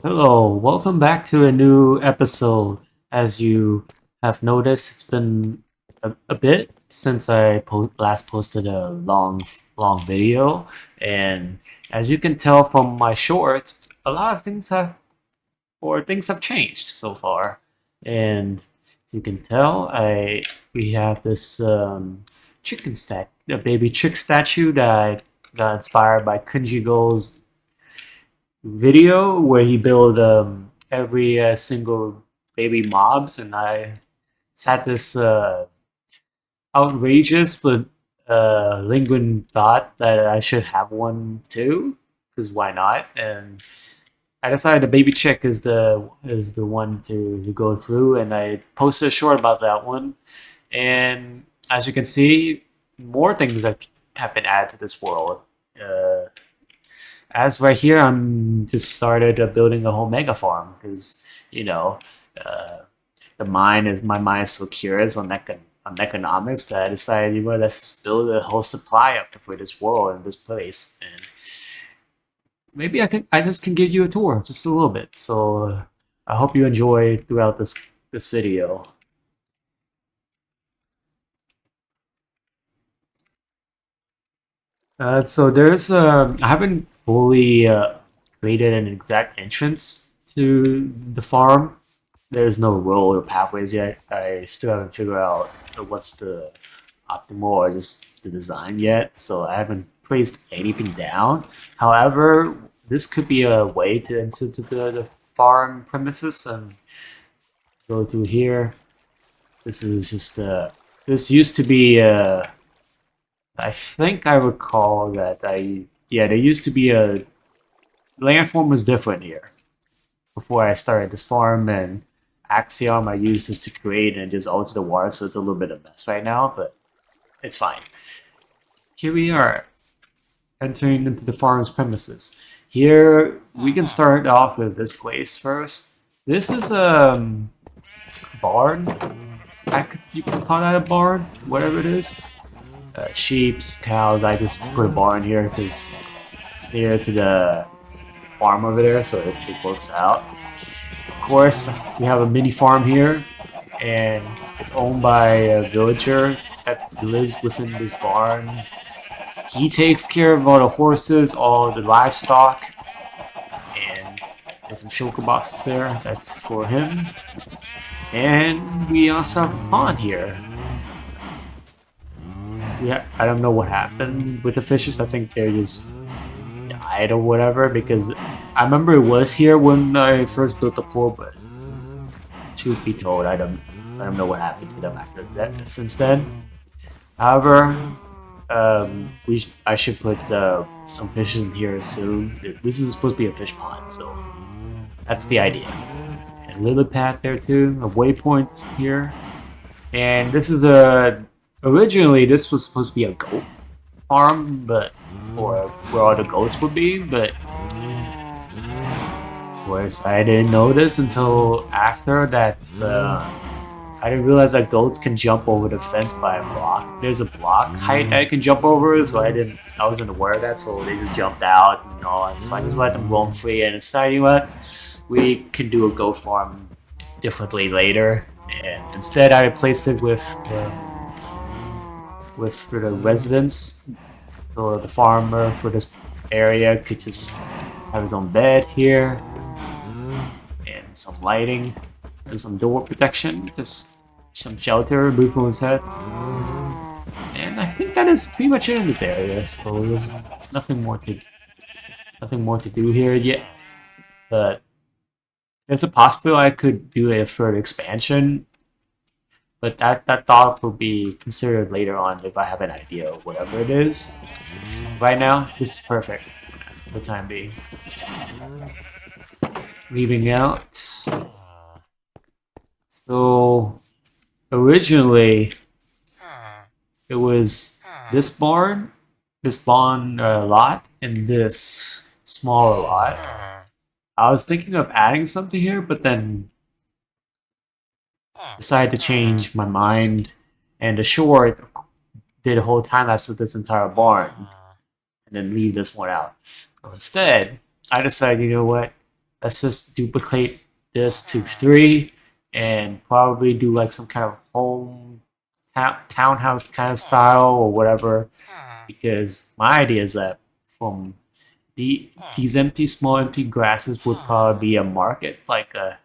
Hello, welcome back to a new episode. As you have noticed, it's been a bit since I last posted a long video, and as you can tell from my shorts, a lot of things have changed so far. And as you can tell, I we have this chicken a baby chick statue that I got inspired by Kunji Go's video where he built every single baby mobs, and I had this outrageous but lingering thought that I should have one too, because why not? And I decided the baby chick is the one to go through, and I posted a short about that one. And as you can see, more things have been added to this world. Uh, as right here, I'm just started building a whole mega farm because you know uh, my mind is so curious on on economics that I decided let's just build a whole supply up for this world and this place, and maybe I just can give you a tour just a little bit. So I hope you enjoy throughout this video. So I haven't fully created an exact entrance to the farm. There's no road or pathways yet. I still haven't figured out what's the optimal or just the design yet. So I haven't placed anything down. However, this could be a way to enter to the farm premises and go through here. This is just this used to be I think I recall that there used to be a landform was different here before I started this farm, and Axiom I used this to create and just alter the water, so it's a little bit of a mess right now, but it's fine. Here we are entering into the farm's premises. Here we can start off with this place first. This is a barn. You can call that a barn, whatever it is. Sheep's, cows. I just put a barn here because it's near to the farm over there, so it works out. Of course, we have a mini farm here, and it's owned by a villager that lives within this barn. He takes care of all the horses, all the livestock, and there's some shulker boxes there. That's for him. And we also have a pond here. Yeah, I don't know what happened with the fishes. I think they're just died or whatever because I remember it was here when I first built the pool, but truth be told, I don't know what happened to them after that. Since then, however, I should put some fish in here soon. This is supposed to be a fish pond, so that's the idea. And lily pad there too. A waypoint here, and this is a originally this was supposed to be a goat farm, but or where all the goats would be, but of course I didn't know this until after that. I didn't realize that goats can jump over the fence by a block. There's a block height that it can jump over, so I wasn't aware of that, so they just jumped out and all. So I just let them roam free, and decided, you know what, we can do a goat farm differently later. And instead, I replaced it with for the residents, so the farmer for this area could just have his own bed here and some lighting and some door protection, just some shelter, roof on his head. And I think that is pretty much it in this area. So there's nothing more to do here yet. But there's a possibility I could do a further expansion, but that thought will be considered later on if I have an idea of whatever it is. Right now, this is perfect for the time being. Leaving out. So originally it was this barn lot, and this smaller lot. I was thinking of adding something here, but then decided to change my mind, and the short did a whole time lapse of this entire barn, and then leave this one out. So instead, I decided, you know what? Let's just duplicate this to 3 and probably do like some kind of home townhouse kind of style or whatever. Because my idea is that from these small empty grasses would probably be a market, like a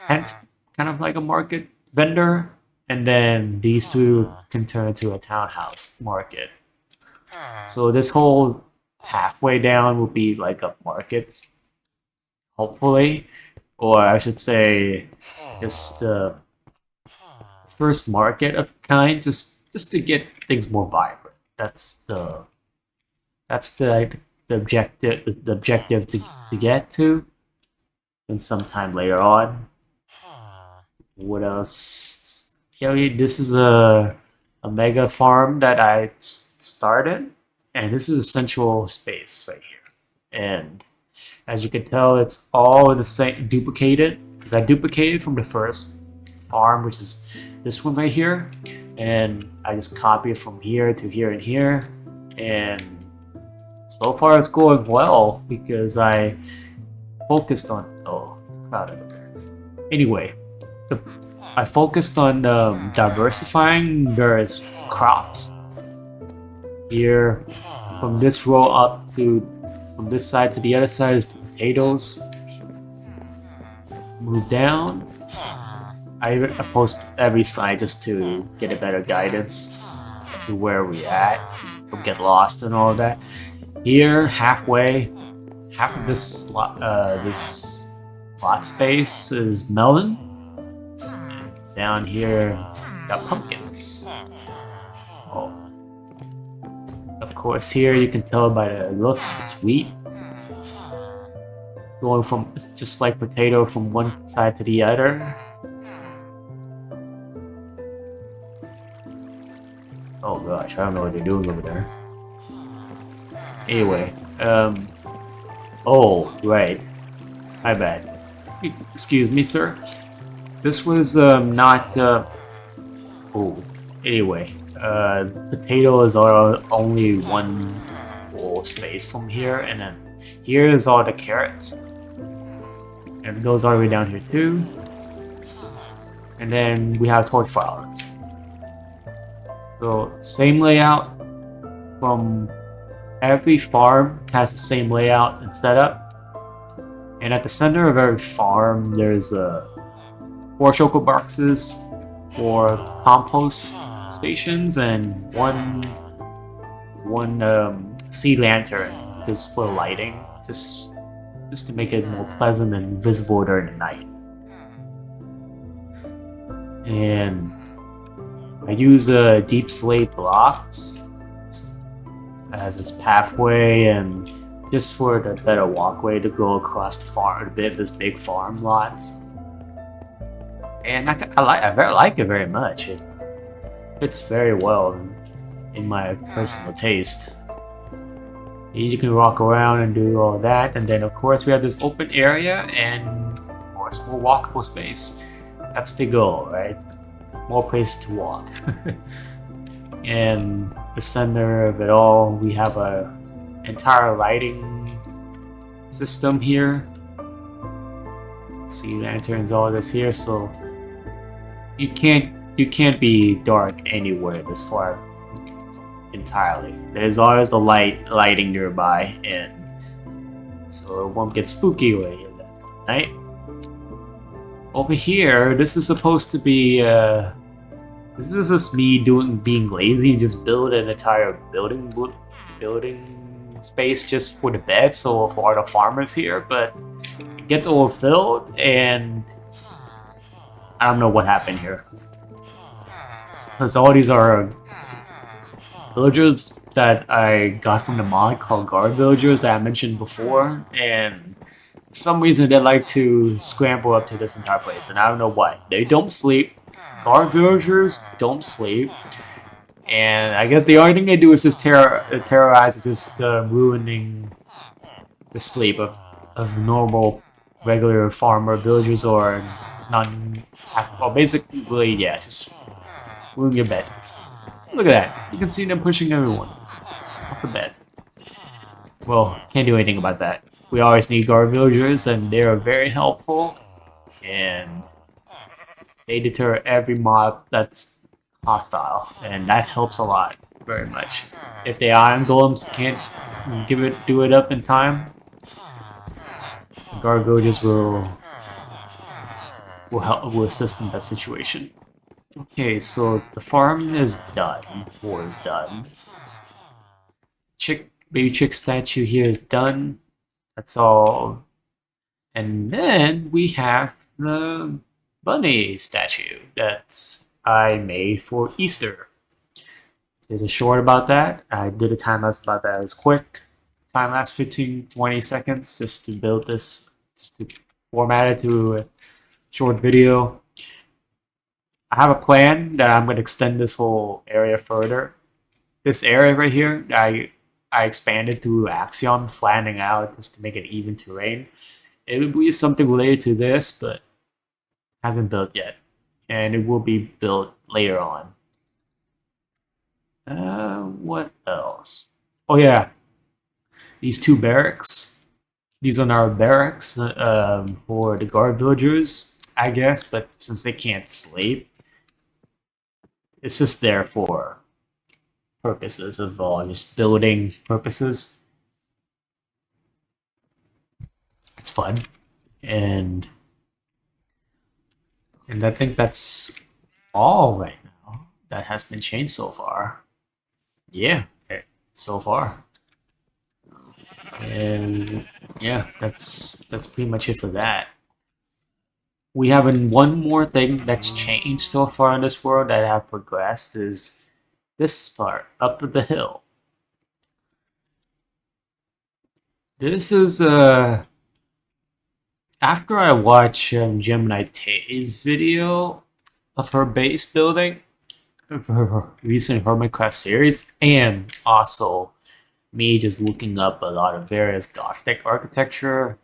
tent, kind of like a market vendor, and then these two can turn into a townhouse market. So this whole halfway down would be like a market, hopefully, or I should say, just the first market of kind, just to get things more vibrant. That's the objective to get to, and sometime later on. What else? Yeah, this is a mega farm that I started, and this is a central space right here. And as you can tell, it's all the same duplicated because I duplicated from the first farm, which is this one right here, and I just copy it from here to here and here, and so far it's going well because I focused on crowd over there. Anyway, I focused on diversifying various crops. Here, from this row up to from this side to the other side is the potatoes. Move down. I post every slide just to get a better guidance to where we at. Don't get lost and all of that. Here, halfway, half of this lot space is melon. And down here, got pumpkins. Oh. Of course, here you can tell by the look, it's wheat. Going from just like potato from one side to the other. Oh gosh, I don't know what they're doing over there. Anyway, oh, right. My bad. Excuse me, sir. This was, not, oh, anyway. Potato is only one full space from here, and then here is all the carrots. And it goes all the way down here too. And then we have torch flowers. So, same layout from every farm has the same layout and setup. And at the center of every farm, there's 4 choco boxes, 4 compost stations, and one sea lantern just for lighting, just to make it more pleasant and visible during the night. And I use deep slate blocks as its pathway and just for the better walkway to go across the farm, this big farm lot. And I like it very much. It fits very well in my personal taste. You can walk around and do all that, and then of course we have this open area and of course more walkable space. That's the goal, right? More places to walk. And the center of it all, we have a entire lighting system here. Sea lanterns, all this here, so you can't be dark anywhere this far entirely. There's always a lighting nearby, and so it won't get spooky when you're there at night. Over here, this is supposed to be this is just me being lazy and just build an entire building space just for the bed, so for all the farmers here, but it gets overfilled and I don't know what happened here. Because all these are villagers that I got from the mod called guard villagers that I mentioned before, and for some reason they like to scramble up to this entire place, and I don't know why. They don't sleep. Guard villagers don't sleep, and I guess the only thing they do is just terrorize, just ruining the sleep of normal, regular farmer villagers or well, basically, yeah, just ruin your bed. Look at that. You can see them pushing everyone off the bed. Well, can't do anything about that. we always need guard villagers, and they are very helpful, and they deter every mob that's hostile, and that helps a lot, very much. If the iron golems can't do it up in time, guard villagers will assist in that situation. Okay, so the farm is done. War is done. Baby chick statue here is done. That's all. And then we have the bunny statue that I made for Easter. There's a short about that. I did a time lapse about that. It was quick. Time lapse 15-20 seconds just to build this, just to format it to a short video. I have a plan that I'm going to extend this whole area further. This area right here, I expanded to Axion, flattening out just to make it even terrain. It would be something related to this, but hasn't built yet, and it will be built later on. What else? Oh yeah, these two barracks. These are our barracks for the guard villagers, I guess, but since they can't sleep, it's just there for purposes of just building purposes. It's fun, and I think that's all right now that has been changed so far. Yeah, so far. And yeah, that's pretty much it for that. We have one more thing that's changed so far in this world that have progressed is this part up the hill. This is after I watch Gemini Tay's video of her base building, of her recent Hermitcraft series, and also me just looking up a lot of various gothic architecture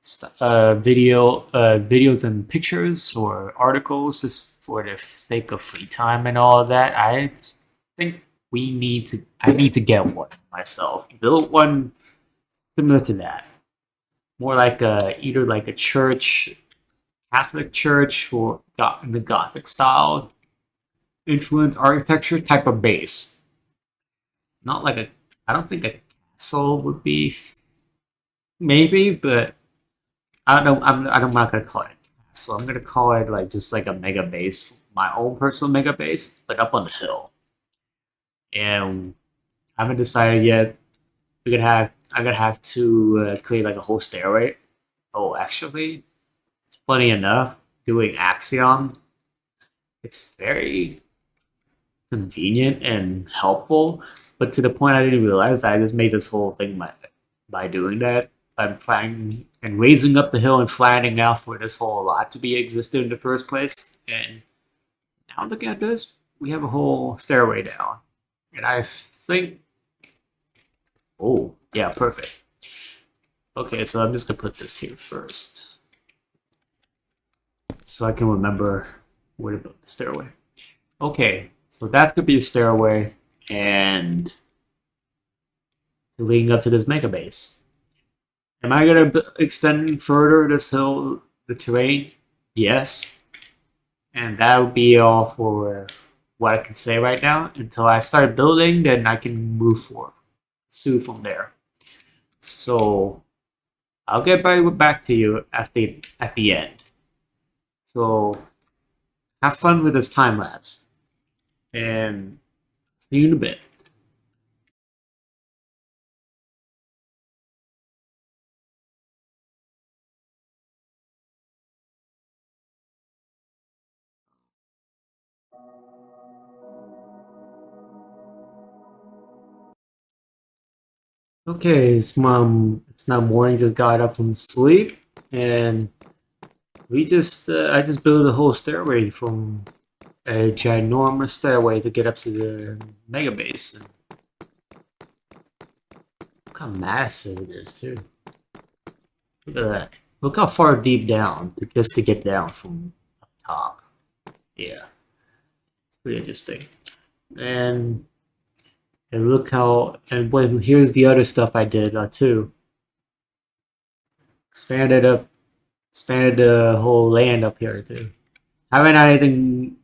videos and pictures or articles just for the sake of free time and all of that. I just think I need to get one myself. Build one similar to that. More like either like a church, Catholic church, or in the Gothic style influence architecture type of base. Not like I don't think a castle would be, maybe, but I don't know. I'm not gonna call it a castle. I'm gonna call it like just like a mega base, my own personal mega base, but up on the hill. And I haven't decided yet. I'm gonna have to create like a whole stairway. Oh, actually, funny enough, doing Axiom, it's very convenient and helpful, but to the point I didn't realize I just made this whole thing by doing that. I'm flying and raising up the hill and flattening out for this whole lot to be existed in the first place. And now looking at this, we have a whole stairway down. And I think, oh, yeah, perfect. Okay, so I'm just gonna put this here first, so I can remember where to build the stairway. Okay, so that's gonna be a stairway, and leading up to this mega base. Am I gonna extend further this hill, the terrain? Yes, and that would be all for what I can say right now. Until I start building, then I can move forward, soon from there. So I'll get back to you at the end. So have fun with this time lapse, and see you in a bit. Okay, it's now morning. Just got up from sleep, and I just built a whole stairway from a ginormous stairway to get up to the mega base. And look how massive it is too. Look at that. Look how far deep down just to get down from up top. Yeah, it's pretty interesting. And look how, and here's the other stuff I did too. expanded the whole land up here too. Haven't had anything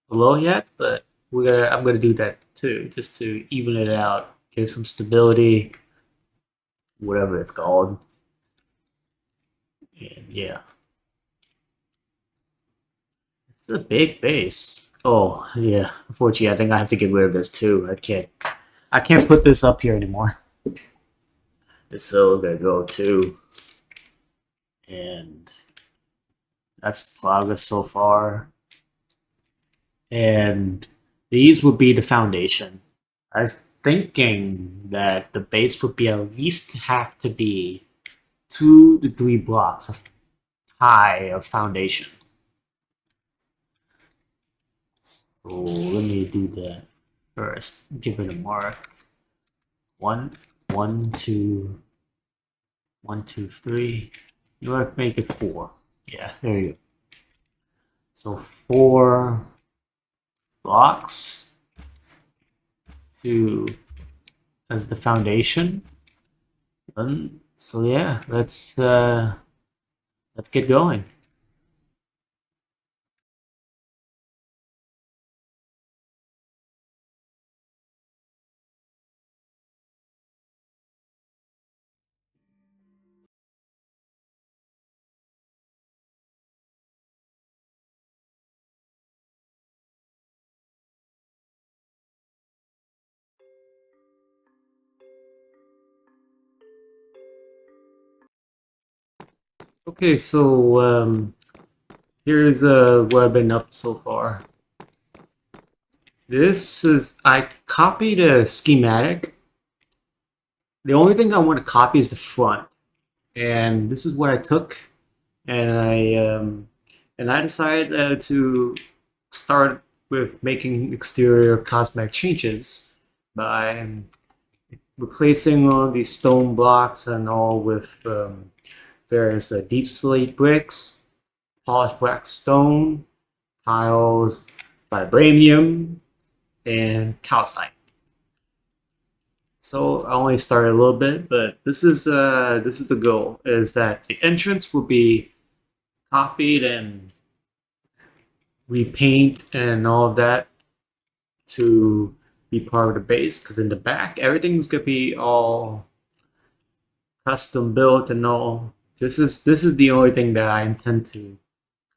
below yet, but I'm gonna do that too, just to even it out, give some stability, whatever it's called. And yeah, it's a big base. Oh yeah, unfortunately, I think I have to get rid of this too. I can't put this up here anymore. This hill's gonna go too, and that's progress so far. And these would be the foundation. I'm thinking that the base would be at least have to be 2 to 3 blocks of high of foundation. So let me do that first. Give it a mark. One, one, two, 1, 2, 3. You want to make it 4. Yeah, there you go. So 4 blocks to as the foundation. And so yeah, let's get going. Okay, so here's what I've been up so far. This is I copied a schematic. The only thing I want to copy is the front, and this is what I took, and I decided to start with making exterior cosmetic changes by replacing all these stone blocks and all with various deep slate bricks, polished black stone, tiles, vibranium, and calcite. So I only started a little bit, but this is the goal: is that the entrance will be copied and repaint and all of that to be part of the base. Because in the back, everything's gonna be all custom built and all. This is the only thing that I intend to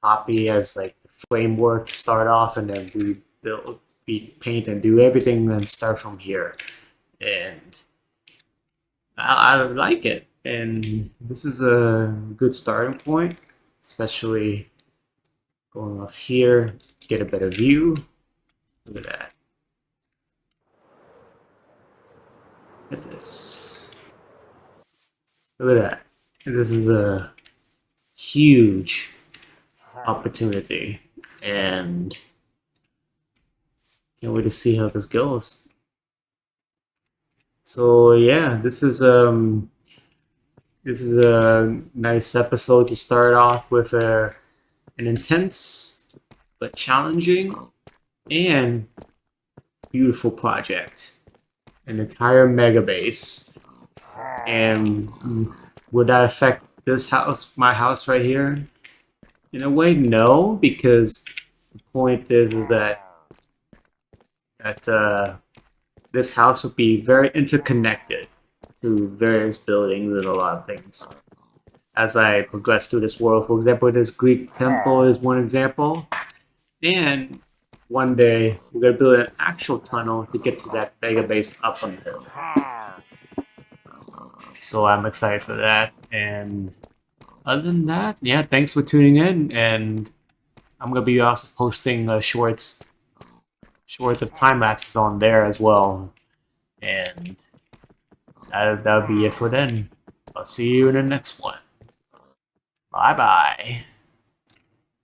copy as like the framework to start off, and then we build, we paint and do everything, and start from here. And I like it, and this is a good starting point, especially going off here, get a better view. Look at that. Look at this. Look at that. This is a huge opportunity, and can't wait to see how this goes. So yeah, this is a nice episode to start off with an intense but challenging and beautiful project. An entire Megabase. And would that affect this house, my house right here? In a way, no, because the point is that this house would be very interconnected to various buildings and a lot of things. As I progress through this world, for example, this Greek temple is one example, and one day we're gonna build an actual tunnel to get to that mega base up on the hill. So I'm excited for that. And other than that, yeah, thanks for tuning in. And I'm gonna be also posting shorts of time lapses on there as well. And that'll be it for then. I'll see you in the next one. Bye bye.